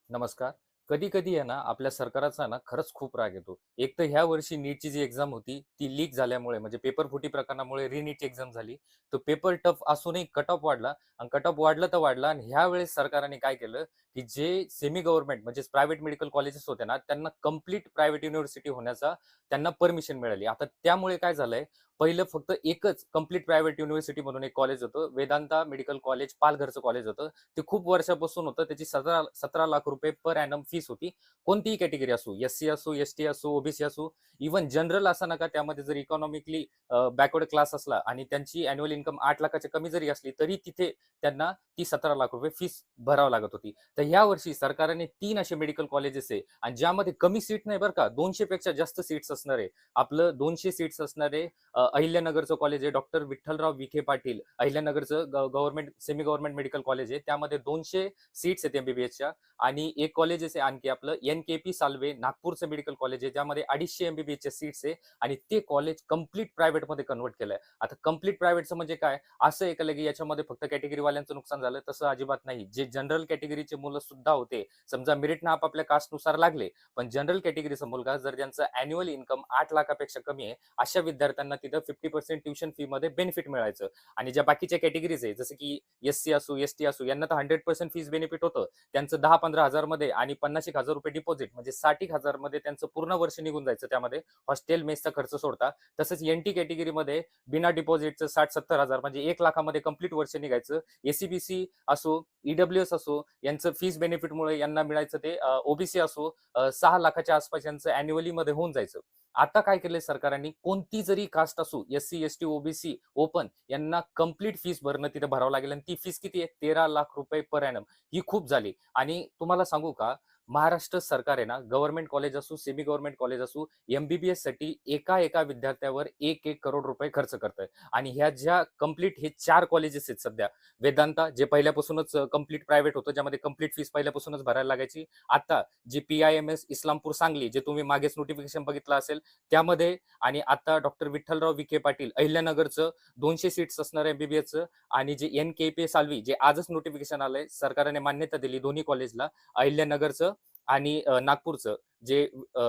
नमस्कार. कधी-कधी आहे ना, आपल्या सरकाराचा ना खरंच खूप राग येतो. एक तर ह्या वर्षी नीटची जी एक्झाम होती, ती लीक झाल्यामुळे म्हणजे पेपर फुटी प्रकरणामुळे रिनीटची एक्झाम झाली. तो पेपर टफ असूनही कट ऑफ वाढला आणि कट ऑफ वाढला तर वाढला आणि ह्यावेळेस सरकारने काय केलं, की जे सेमी गव्हर्नमेंट म्हणजेच प्रायव्हेट मेडिकल कॉलेजेस होते ना, त्यांना कंप्लीट प्रायव्हेट युनिव्हर्सिटी होण्याचा त्यांना परमिशन मिळाली. आता त्यामुळे काय झालंय, पहिलं फक्त एकच कंप्लीट प्रायव्हेट युनिव्हर्सिटी म्हणून एक कॉलेज होतं. वेदांता मेडिकल कॉलेज पालघरचं कॉलेज होतं. ते खूप वर्षापासून होतं. त्याची 17 लाख रुपये पर ॲनम फीस होती. कोणतीही कॅटेगरी असो, एस-सी असो, एस-टी असो, ओ-बी-सी असो, इव्हन जनरल असा नका त्यामध्ये जर इकॉनॉमिकली बॅकवर्ड क्लास असला आणि त्यांची अॅन्युअल इन्कम 8 लाखाच्या कमी जरी असली, तरी तिथे त्यांना ती 17 लाख रुपये फीस भरावी लागत होती. तर ह्या वर्षी सरकारने 3 असे मेडिकल कॉलेजेस आहे आणि ज्यामध्ये कमी सीट नाही बरं का, 200 पेक्षा जास्त सीट्स असणार आहे. आपलं 200 सीट्स असणार आहे. अहिल्यानगरचं कॉलेज आहे, डॉक्टर विठ्ठलराव विखे पाटील. अहिल्यानगरचं government semi government medical college आहे. त्यामध्ये 200 सीट्स आहेत एमबीबीएसच्या आणि एक कॉलेजेस आहे आणखी आपलं एन-के-पी साल्वे नागपूरचं मेडिकल कॉलेज आहे, ज्यामध्ये 250 एमबीबीएसच्या सीट्स आहे आणि ते कॉलेज कंप्लीट प्रायव्हेटमध्ये कन्व्हर्ट केलंय. आता कंप्लीट प्रायव्हेटचं म्हणजे काय? असं ऐकलं की याच्यामध्ये फक्त कॅटेगरीवाल्यांचं नुकसान झालं, तसं अजिबात नाही. जे जनरल कॅटेगरीचे मुलं सुद्धा होते, समजा मेरिटनं आपापल्या कास्टनुसार लागले, पण जनरल कॅटेगरीचा मुलगा जर ज्यांचं अॅन्युअल इन्कम 8 लाखापेक्षा कमी आहे, अशा विद्यार्थ्यांना तिथं 50% ट्युशन फीमध्ये बेनिफिट मिळायचं. आणि ज्या बाकीच्या कॅटेगरीज आहे, जसं की एस-सी असो, एस-टी असो, यांना तर 100% फीस बेनिफिट होतं. त्यांचं 10-15 हजार मध्ये आणि 50,000 रुपये डिपॉझिट म्हणजे 60,000 मध्ये त्यांचं पूर्ण वर्ष निघून जायचं त्यामध्ये हॉस्टेल मेसचा खर्च सोडता. तसंच एन-टी कॅटेगरीमध्ये बिना डिपॉझिटचं 60-70 हजार म्हणजे 1 लाखामध्ये कंप्लीट वर्ष निघायचं. एस-सी-बी-सी असो, ई-डब्ल्यू-एस असो, यांचं फीस बेनिफिटमुळे यांना मिळायचं ते ओ-बी-सी असो 6 लाखाच्या आसपास यांचं अॅन्युअली मध्ये होऊन जायचं. आता काय केलंय सरकारने कोणती जरी कास्ट असू, एस-सी, एस-टी, ओ-बी-सी, ओपन यांना कंप्लीट फीस भरणं तिथे भरावं लागेल आणि ती फीस किती आहे? 13 लाख रुपये पर ॲनम. ही खूप झाली आणि तुम्हाला सांगू का, महाराष्ट्र सरकार आहे ना, गव्हर्नमेंट कॉलेज असू, सेमी गव्हर्नमेंट कॉलेज असू, एम-बी-बी-एस साठी एका विद्यार्थ्यावर 1-1 करोड रुपये खर्च करतंय आणि ह्या ज्या कंप्लीट हे 4 कॉलेजेस आहेत सध्या. वेदांता जे पहिल्यापासूनच कंप्लीट प्रायव्हेट होतं, ज्यामध्ये कंप्लीट फीस पहिल्यापासूनच भरायला लागायची. आता जे पी-आय-एम-एस इस्लामपूर सांगली, जे तुम्ही मागेच नोटिफिकेशन बघितलं असेल, त्यामध्ये आणि आता डॉक्टर विठ्ठलराव विखे पाटील अहिल्यानगरचं 200 सीट्स असणार एमबीबीएसचं आणि जे एन-के-पी साल्वी जे आजच नोटिफिकेशन आलंय, सरकारने मान्यता दिली दोन्ही कॉलेजला, अहिल्यानगरचं आणि नागपूरचं जे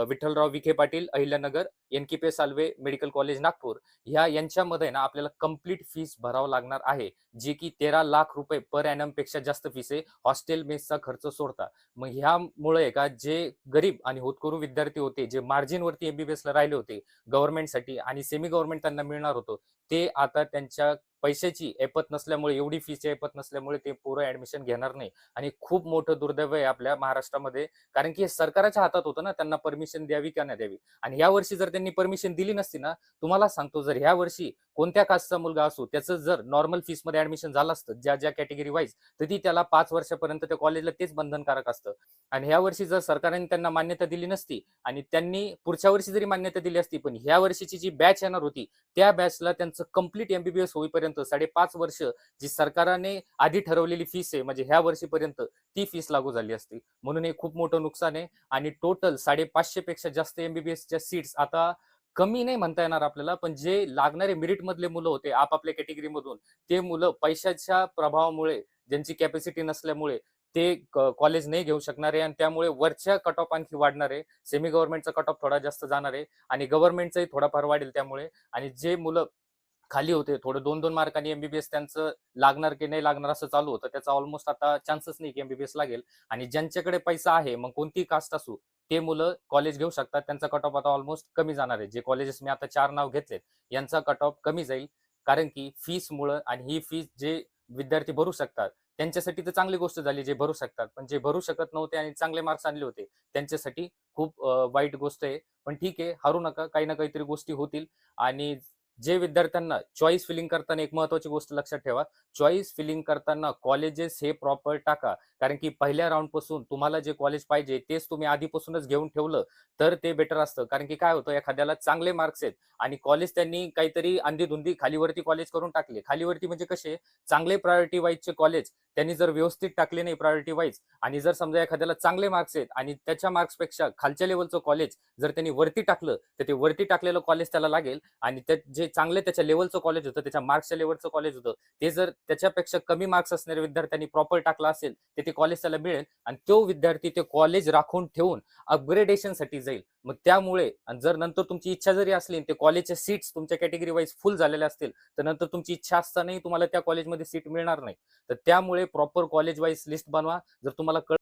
विठ्ठलराव विखे पाटील अहिल्यानगर, एन-के-पी साल्वे मेडिकल कॉलेज नागपूर यांच्यामध्ये ना आपल्याला कंप्लीट फीस भरावं लागणार आहे, जे की 13 लाख रुपये पर ॲनम पेक्षा जास्त फीस आहे, हॉस्टेल मेसचा खर्च सोडता. मग ह्यामुळे का जे गरीब आणि होतकरू विद्यार्थी होते, जे मार्जिनवरती एमबीबीएसला राहिले होते गव्हर्नमेंटसाठी आणि सेमी गव्हर्नमेंट त्यांना मिळणार होतं, ते आता त्यांच्या पैशाची ऐपत नसल्यामुळे, एवढी फीची ऐपत नसल्यामुळे ते पोरं ॲडमिशन घेणार नाही आणि खूप मोठं दुर्दैव आहे आपल्या महाराष्ट्रामध्ये. कारण की हे सरकारच्या हातात होतं ना, त्यांना परमिशन द्यावी का नाही द्यावी आणि ह्या वर्षी जर त्यांनी परमिशन दिली नसती ना, तुम्हाला सांगतो जर ह्या वर्षी कोणत्या कास्टचा मुलगा असो, त्याचं जर नॉर्मल फीसमध्ये ॲडमिशन झालं असतं, ज्या कॅटेगरी वाईज, तर ती त्याला 5 वर्षापर्यंत त्या कॉलेजला तेच बंधनकारक असतं. आणि ह्या वर्षी जर सरकारने त्यांना मान्यता दिली नसती आणि त्यांनी पुढच्या वर्षी जरी मान्यता दिली असती, पण ह्या वर्षीची जी बॅच येणार होती, त्या बॅचला त्यांचं कंप्लीट एमबीबीएस होईपर्यंत 5.5 वर्ष जी सरकारने आधी ठरवलेली फीस आहे, म्हणजे ह्या वर्षीपर्यंत ती फीस लागू झाली असती. म्हणून हे खूप मोठं नुकसान आहे आणि टोटल 550 पेक्षा जास्त एमबीबीएसच्या सीट्स आता कमी नाही म्हणता येणार आपल्याला, पण जे लागणारे मेरिट मधले मुलं होते आपापल्या कॅटेगरीमधून, ते मुलं पैशाच्या प्रभावामुळे, ज्यांची कॅपॅसिटी नसल्यामुळे ते कॉलेज नाही घेऊ शकणार आहे आणि त्यामुळे वरच्या कट ऑफ आणखी वाढणार आहे. सेमी गव्हर्नमेंटचा कट ऑफ थोडा जास्त जाणार आहे आणि गव्हर्नमेंटचाही थोडाफार वाढेल त्यामुळे आणि जे मुलं खाली होते थोडं 2-2 मार्कांनी एमबीबीएस त्यांचं लागणार की नाही लागणार असं चालू होतं. त्याचा ऑलमोस्ट आता चान्सच नाही की एमबीबीएस लागेल आणि ज्यांच्याकडे पैसा आहे, मग कोणतीही कास्ट असू, ते मुलं कॉलेज घेऊ शकतात. त्यांचा कट ऑफ आता ऑलमोस्ट कमी जाणार आहे. जे कॉलेजेस मी आता 4 नाव घेतलेत, यांचा कट ऑफ कमी जाईल. कारण की फीसमुळं आणि ही फीस जे विद्यार्थी भरू शकतात, त्यांच्यासाठी तर चांगली गोष्ट झाली जे भरू शकतात. पण जे भरू शकत नव्हते आणि चांगले मार्क्स आणले होते, त्यांच्यासाठी खूप वाईट गोष्ट आहे. पण ठीक आहे, हारू नका. काही ना काहीतरी गोष्टी होतील आणि जे विद्यार्थ्यांना चॉईस फिलिंग करताना एक महत्त्वाची गोष्ट लक्षात ठेवा. चॉईस फिलिंग करताना कॉलेजेस हे प्रॉपर टाका. कारण की पहिल्या राउंडपासून तुम्हाला जे कॉलेज पाहिजे तेच तुम्ही आधीपासूनच घेऊन ठेवलं, तर ते बेटर असतं. कारण की काय होतं एखाद्याला चांगले मार्क्स आहेत आणि कॉलेज त्यांनी काहीतरी अंधी-धुंदी खालीवरती कॉलेज करून टाकले. खालीवरती म्हणजे कसे चांगले प्रायोरिटी वाईजचे कॉलेज त्यांनी जर व्यवस्थित टाकले नाही प्रायोरिटी वाईज आणि जर समजा एखाद्याला चांगले मार्क्स आहेत आणि त्याच्या मार्क्सपेक्षा खालच्या लेव्हलचं कॉलेज जर त्यांनी वरती टाकलं, तर ते वरती टाकलेलं कॉलेज त्याला लागेल आणि त्यात जे चांगले त्याच्या लेवलचं कॉलेज होतं, त्याच्या मार्क्सच्या लेवलचं कॉलेज होतं, ते जर त्याच्यापेक्षा कमी मार्क्स असणाऱ्या विद्यार्थ्यांनी प्रॉपर टाकला असेल, तर ते कॉलेज त्याला मिळेल आणि तो विद्यार्थी ते कॉलेज राखून ठेवून अपग्रेडेशनसाठी जाईल. मग त्यामुळे आणि जर नंतर तुमची इच्छा जरी असली आणि ते कॉलेजच्या सीट्स तुमच्या कॅटेगरी वाईज फुल झालेल्या असतील, तर नंतर तुमची इच्छा असतानाही तुम्हाला त्या कॉलेजमध्ये सीट मिळणार नाही. तर त्यामुळे प्रॉपर कॉलेज वाईज लिस्ट बनवा. जर तुम्हाला